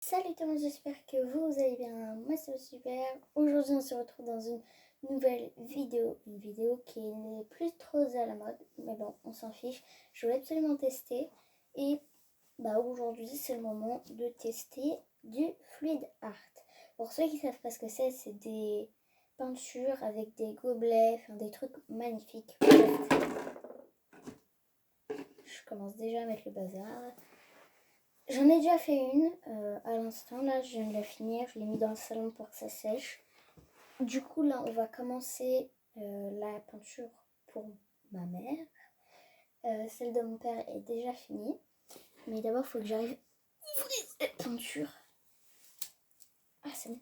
Salut tout le monde, j'espère que vous allez bien. Moi ça va super. Aujourd'hui on se retrouve dans une nouvelle vidéo. Une vidéo qui n'est plus trop à la mode. Mais bon, on s'en fiche. Je voulais absolument tester. Et aujourd'hui c'est le moment de tester du fluid art. Pour ceux qui ne savent pas ce que c'est des peintures avec des gobelets, enfin des trucs magnifiques. Je commence déjà à mettre le bazar. J'en ai déjà fait une à l'instant, là je viens de la finir, je l'ai mis dans le salon pour que ça sèche. Du coup là on va commencer la peinture pour ma mère. Celle de mon père est déjà finie. Mais d'abord il faut que j'arrive à ouvrir cette peinture. Ah c'est bon.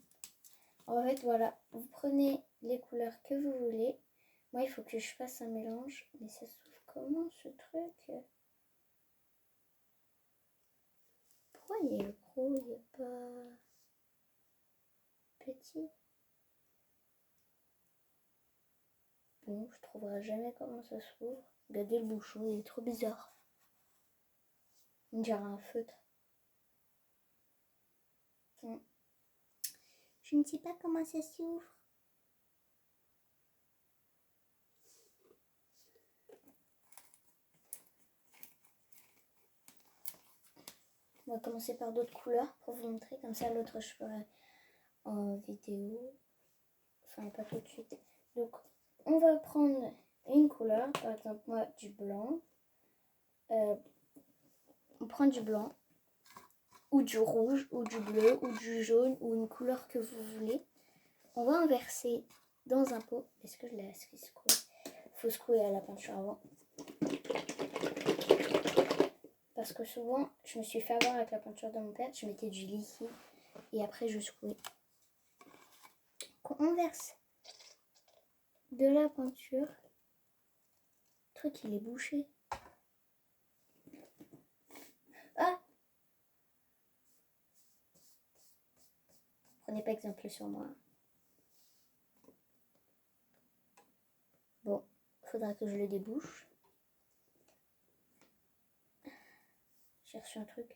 En fait voilà, vous prenez les couleurs que vous voulez. Moi il faut que je fasse un mélange. Mais ça s'ouvre comment ce truc? Pourquoi il est gros, il n'est pas petit? Bon, je trouverai jamais comment ça s'ouvre. Regardez le bouchon, il est trop bizarre. On dirait un feutre. Je ne sais pas comment ça s'ouvre. On va commencer par d'autres couleurs pour vous montrer. Comme ça, l'autre, je ferai en vidéo. Enfin, pas tout de suite. Donc, on va prendre une couleur. Par exemple, moi, du blanc. On prend du blanc. Ou du rouge, ou du bleu, ou du jaune, ou une couleur que vous voulez. On va inverser dans un pot. Est-ce que je laisse secouer? Il faut secouer à la peinture avant. Parce que souvent, je me suis fait avoir avec la peinture de mon père. Je mettais du liquide et après je secouais. Quand on verse de la peinture, le truc il est bouché. Ah! Prenez pas exemple sur moi. Bon, faudra que je le débouche. J'ai reçu un truc.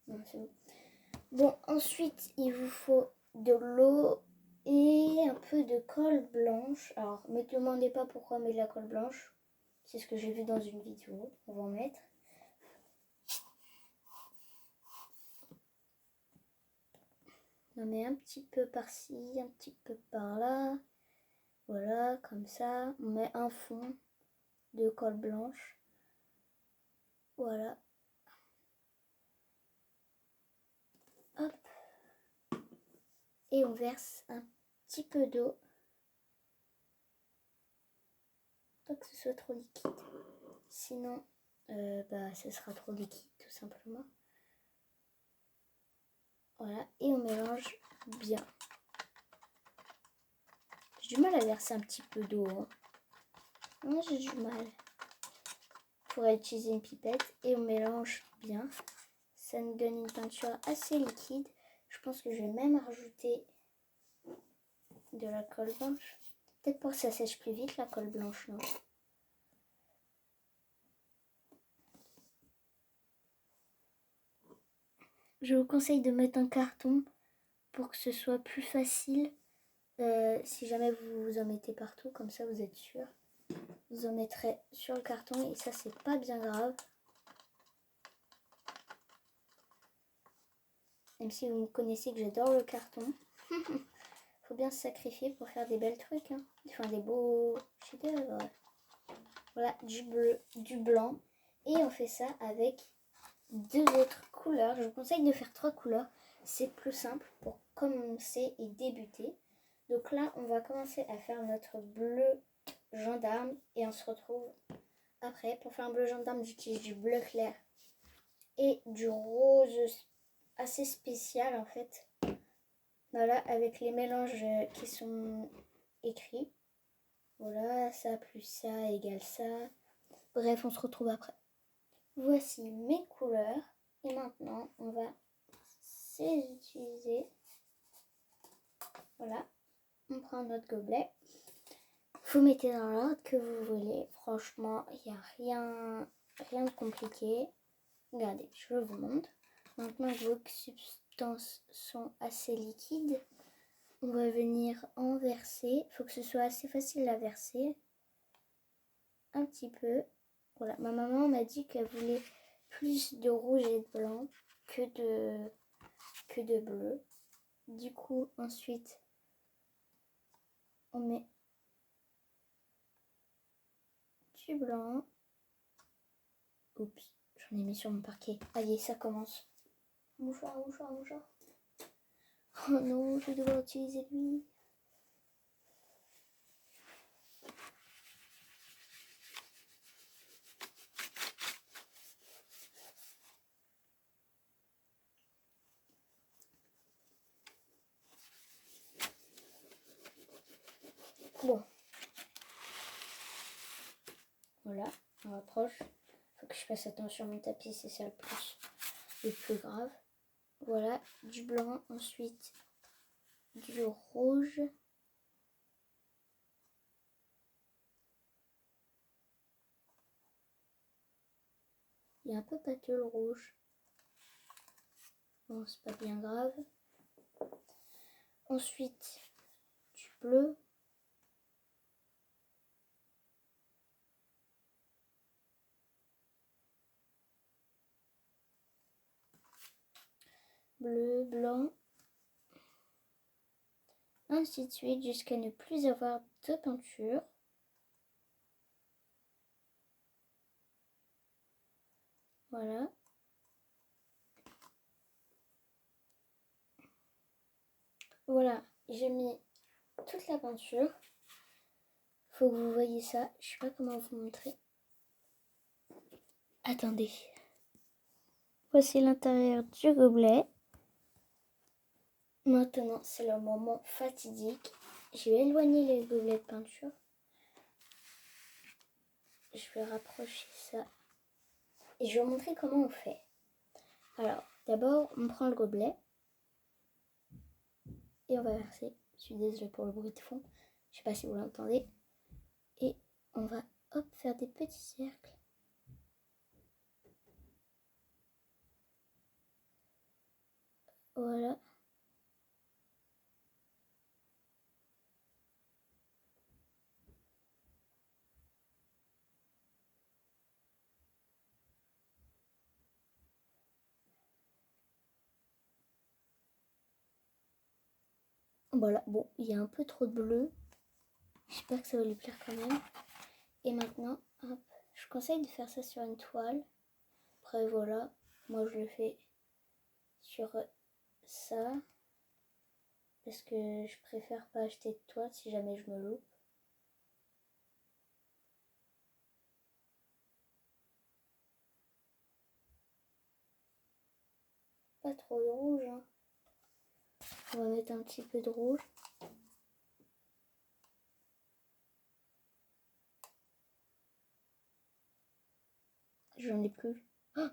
Non, c'est bon. Bon, ensuite, il vous faut de l'eau et un peu de colle blanche. Alors, ne me demandez pas pourquoi on met de la colle blanche. C'est ce que j'ai vu dans une vidéo. On va en mettre. On en met un petit peu par-ci, un petit peu par-là. Voilà, comme ça. On met un fond de colle blanche. Voilà. Hop. Et on verse un petit peu d'eau. Pas que ce soit trop liquide. Sinon, ce sera trop liquide tout simplement. Voilà. Et on mélange bien. J'ai du mal à verser un petit peu d'eau. Hein. Non, j'ai du mal. Il faudrait utiliser une pipette. Et on mélange bien. Ça nous donne une peinture assez liquide. Je pense que je vais même rajouter de la colle blanche. Peut-être pour que ça sèche plus vite la colle blanche, non? Je vous conseille de mettre un carton pour que ce soit plus facile. Si jamais vous en mettez partout, comme ça vous êtes sûr. Vous en mettrez sur le carton et ça c'est pas bien grave. Même si vous me connaissez que j'adore le carton. Faut bien se sacrifier pour faire des belles trucs. Hein. Enfin des beaux chefs-d'œuvre. Voilà, du bleu, du blanc. Et on fait ça avec deux autres couleurs. Je vous conseille de faire 3 couleurs. C'est plus simple pour commencer et débuter. Donc là, on va commencer à faire notre bleu gendarme. Et on se retrouve après. Pour faire un bleu gendarme, j'utilise du bleu clair et du rose assez spécial en fait. Voilà, avec les mélanges qui sont écrits. Voilà, ça plus ça égale ça. Bref, on se retrouve après. Voici mes couleurs. Et maintenant, on va les utiliser. Voilà. On prend notre gobelet. Vous mettez dans l'ordre que vous voulez. Franchement, il n'y a rien de compliqué. Regardez, je vous montre. Maintenant, je veux substances sont assez liquides, on va venir en verser. Il faut que ce soit assez facile à verser. Un petit peu. Voilà, ma maman m'a dit qu'elle voulait plus de rouge et de blanc que de bleu. Du coup, ensuite, on met du blanc. Oups, j'en ai mis sur mon parquet. Allez, ça commence. Mouchoir, mouchoir, mouchoir. Oh non, je vais devoir utiliser lui. Bon. Voilà, on rapproche. Faut que je fasse attention à mon tapis, c'est ça le plus grave. Voilà, du blanc, ensuite du rouge. Il est un peu pâteux le rouge. Bon, c'est pas bien grave. Ensuite, du bleu. Bleu, blanc. Ainsi de suite jusqu'à ne plus avoir de peinture. Voilà. Voilà, j'ai mis toute la peinture. Faut que vous voyez ça. Je sais pas comment vous montrer. Attendez. Voici l'intérieur du gobelet. Maintenant, c'est le moment fatidique. Je vais éloigner les gobelets de peinture. Je vais rapprocher ça. Et je vais vous montrer comment on fait. Alors, d'abord, on prend le gobelet. Et on va verser. Je suis désolée pour le bruit de fond. Je sais pas si vous l'entendez. Et on va, hop, faire des petits cercles. Voilà. Voilà, bon, il y a un peu trop de bleu. J'espère que ça va lui plaire quand même. Et maintenant, hop, je conseille de faire ça sur une toile. Après, voilà, moi je le fais sur ça. Parce que je préfère pas acheter de toile si jamais je me loupe. Pas trop de rouge, hein. On va mettre un petit peu de rouge. J'en ai plus. Oh,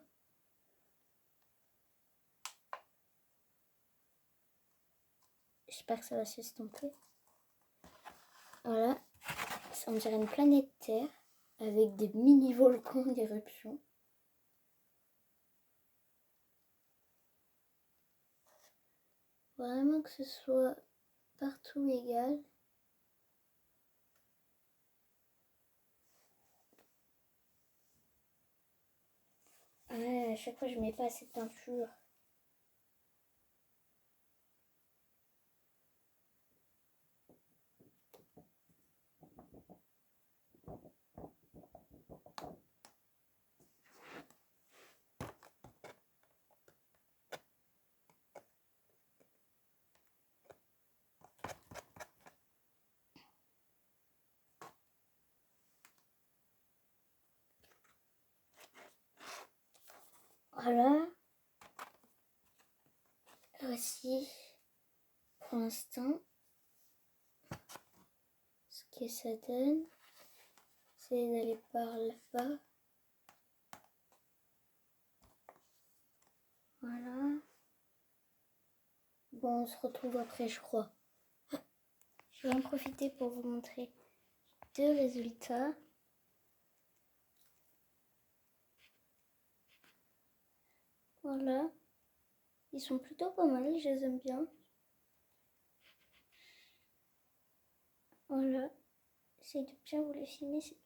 j'espère que ça va s'estomper. Voilà. Ça me dirait une planète Terre avec des mini-volcans d'éruption. Vraiment que ce soit partout égal. Ouais, à chaque fois je mets pas assez de peinture. Voilà. Voici pour l'instant ce que ça donne. C'est d'aller par là-bas. Voilà. Bon, on se retrouve après, je crois. Je vais en profiter pour vous montrer deux résultats. Voilà. Ils sont plutôt pas mal, je les aime bien. Voilà. J'essaie de bien vous les filmer.